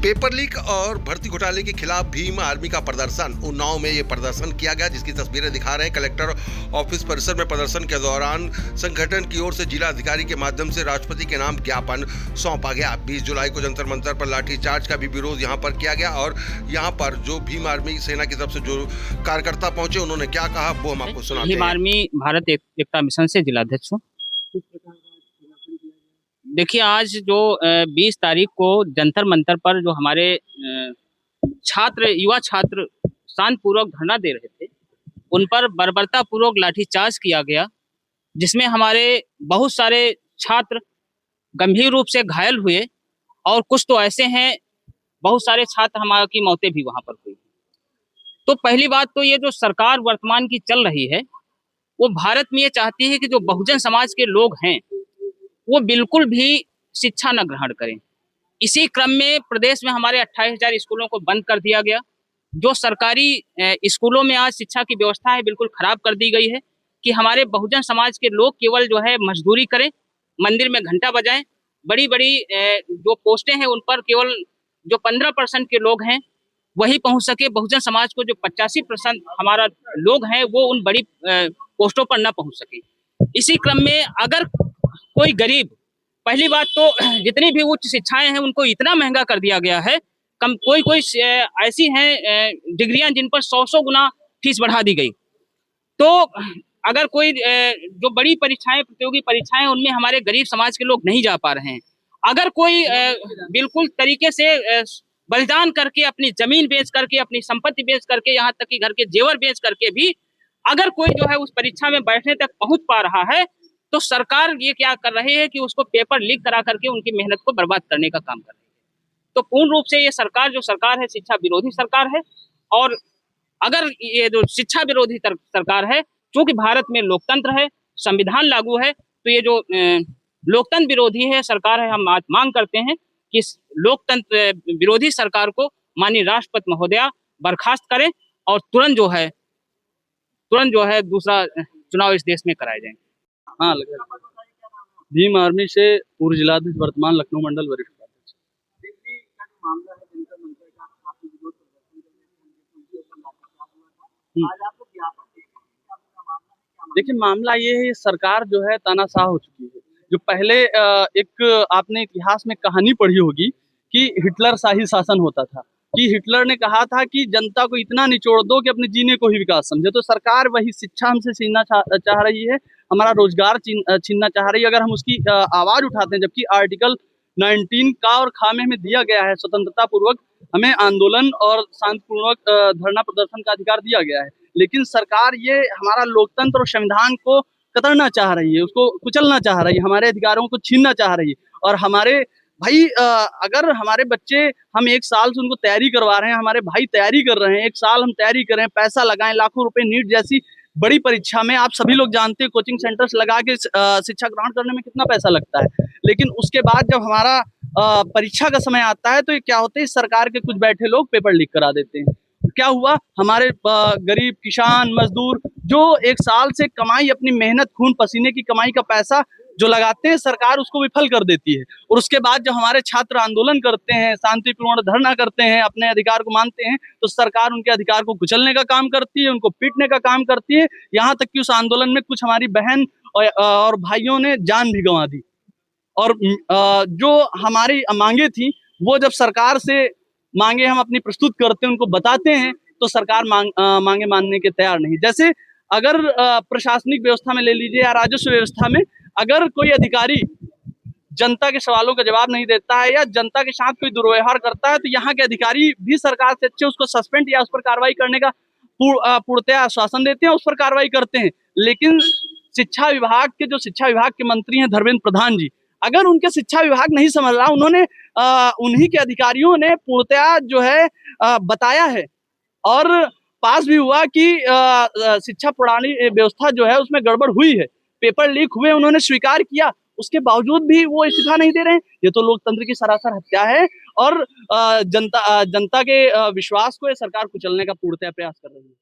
Paper leak और भर्ती घोटाले के खिलाफ भीम आर्मी का प्रदर्शन। उन्नाव में ये प्रदर्शन किया गया, जिसकी तस्वीरें दिखा रहे हैं। कलेक्टर ऑफिस परिसर में प्रदर्शन के दौरान संगठन की ओर से जिला अधिकारी के माध्यम से राष्ट्रपति के नाम ज्ञापन सौंपा गया। 20 जुलाई को जंतर मंतर पर लाठीचार्ज का भी विरोध यहाँ पर किया गया और यहाँ पर जो भीम आर्मी सेना की तरफ से जो कार्यकर्ता पहुंचे, उन्होंने क्या कहा वो हम आपको सुनाते हैं। भीम आर्मी भारत एकता मिशन से जिलाध्यक्ष हूँ। देखिए, आज जो 20 तारीख को जंतर मंतर पर जो हमारे युवा छात्र शांतिपूर्वक धरना दे रहे थे, उन पर बर्बरतापूर्वक लाठीचार्ज किया गया, जिसमें हमारे बहुत सारे छात्र गंभीर रूप से घायल हुए और कुछ तो ऐसे हैं, बहुत सारे छात्र हमारी की मौतें भी वहां पर हुई। तो पहली बात तो ये जो सरकार वर्तमान की चल रही है, वो भारत में ये चाहती है कि जो बहुजन समाज के लोग हैं वो बिल्कुल भी शिक्षा न ग्रहण करें। इसी क्रम में प्रदेश में हमारे 28,000 स्कूलों को बंद कर दिया गया। जो सरकारी स्कूलों में आज शिक्षा की व्यवस्था है, बिल्कुल खराब कर दी गई है कि हमारे बहुजन समाज के लोग केवल जो है मजदूरी करें, मंदिर में घंटा बजाएं। बड़ी बड़ी जो पोस्टें हैं उन पर केवल जो 15% के लोग हैं वही पहुंच सके। बहुजन समाज को जो 85% हमारा लोग हैं वो उन बड़ी पोस्टों पर न पहुंच सके। इसी क्रम में अगर कोई गरीब, पहली बात तो जितनी भी उच्च शिक्षाएं हैं उनको इतना महंगा कर दिया गया है। कोई ऐसी हैं डिग्रियां जिन पर 100 गुना फीस बढ़ा दी गई। तो अगर कोई जो बड़ी परीक्षाएं, प्रतियोगी परीक्षाएं, उनमें हमारे गरीब समाज के लोग नहीं जा पा रहे हैं। अगर कोई बिल्कुल तरीके से बलिदान करके, अपनी जमीन बेच करके, अपनी संपत्ति बेच करके, यहाँ तक कि घर के जेवर बेच करके भी अगर कोई जो है उस परीक्षा में बैठने तक पहुंच पा रहा है, तो सरकार ये क्या कर रही है कि उसको पेपर लीक करा करके उनकी मेहनत को बर्बाद करने का काम कर रही है। तो पूर्ण रूप से ये सरकार जो सरकार है, शिक्षा विरोधी सरकार है। और अगर ये जो शिक्षा विरोधी सरकार है, चूंकि भारत में लोकतंत्र है, संविधान लागू है, तो ये जो लोकतंत्र विरोधी है सरकार है, हम आज मांग करते हैं कि लोकतंत्र विरोधी सरकार को माननीय राष्ट्रपति महोदया बर्खास्त करें और तुरंत जो है दूसरा चुनाव इस देश में कराए जाए। हाँ, भीम आर्मी से पूर्व जिलाध्यक्ष, वर्तमान लखनऊ मंडल वरिष्ठ उपाध्यक्ष। देखिए, मामला ये है, सरकार जो है तानाशाह हो चुकी है। जो पहले एक आपने इतिहास में कहानी पढ़ी होगी कि हिटलर शाही शासन होता था, कि हिटलर ने कहा था कि जनता को इतना निचोड़ दो कि अपने जीने को ही विकास समझे। तो सरकार वही शिक्षा हमसे छीनना चाह रही है, हमारा रोजगार छीनना चाह रही है। अगर हम उसकी आवाज उठाते हैं, जबकि आर्टिकल 19 का और खामे में दिया गया है, स्वतंत्रता पूर्वक हमें आंदोलन और शांतिपूर्वक धरना प्रदर्शन का अधिकार दिया गया है, लेकिन सरकार ये हमारा लोकतंत्र और संविधान को कतरना चाह रही है, उसको कुचलना चाह रही है, हमारे अधिकारों को छीनना चाह रही है। और हमारे भाई, अगर हमारे बच्चे, हम 1 साल से उनको तैयारी करवा रहे हैं, हमारे भाई तैयारी कर रहे हैं, 1 साल हम तैयारी कर रहे हैं, पैसा लगाएं, लाखों रुपए, नीट जैसी बड़ी परीक्षा में आप सभी लोग जानते हैं, कोचिंग सेंटर्स लगा के शिक्षा ग्रहण करने में कितना पैसा लगता है। लेकिन उसके बाद जब हमारा परीक्षा का समय आता है, तो ये क्या होता है, सरकार के कुछ बैठे लोग पेपर लीक करा देते हैं। क्या हुआ, हमारे गरीब किसान मजदूर जो 1 साल से कमाई, अपनी मेहनत, खून पसीने की कमाई का पैसा जो लगाते हैं, सरकार उसको विफल कर देती है। और उसके बाद जब हमारे छात्र आंदोलन करते हैं, शांतिपूर्ण धरना करते हैं, अपने अधिकार को मानते हैं, तो सरकार उनके अधिकार को कुचलने का काम करती है, उनको पीटने का काम करती है। यहाँ तक कि उस आंदोलन में कुछ हमारी बहन और भाइयों ने जान भी गंवा दी। और जो हमारी मांगे थी, वो जब सरकार से मांगे हम अपनी प्रस्तुत करते हैं, उनको बताते हैं, तो सरकार मांगे मानने के तैयार नहीं। जैसे अगर प्रशासनिक व्यवस्था में ले लीजिए या राजस्व व्यवस्था में, अगर कोई अधिकारी जनता के सवालों का जवाब नहीं देता है या जनता के साथ कोई दुर्व्यवहार करता है, तो यहाँ के अधिकारी भी सरकार से अच्छे उसको सस्पेंड या उस पर कार्रवाई करने का पूर्णतः आश्वासन देते हैं, उस पर कार्रवाई करते हैं। लेकिन शिक्षा विभाग के मंत्री हैं धर्मेंद्र प्रधान जी, अगर उनके शिक्षा विभाग नहीं समझ रहा, उन्होंने उन्हीं के अधिकारियों ने पूर्णतः जो है बताया है और पास भी हुआ कि शिक्षा प्रणाली व्यवस्था जो है उसमें गड़बड़ हुई है, पेपर लीक हुए, उन्होंने स्वीकार किया। उसके बावजूद भी वो इस्तीफा नहीं दे रहे हैं। ये तो लोकतंत्र की सरासर हत्या है और जनता के विश्वास को ये सरकार कुचलने का पूर्णतः प्रयास कर रही है।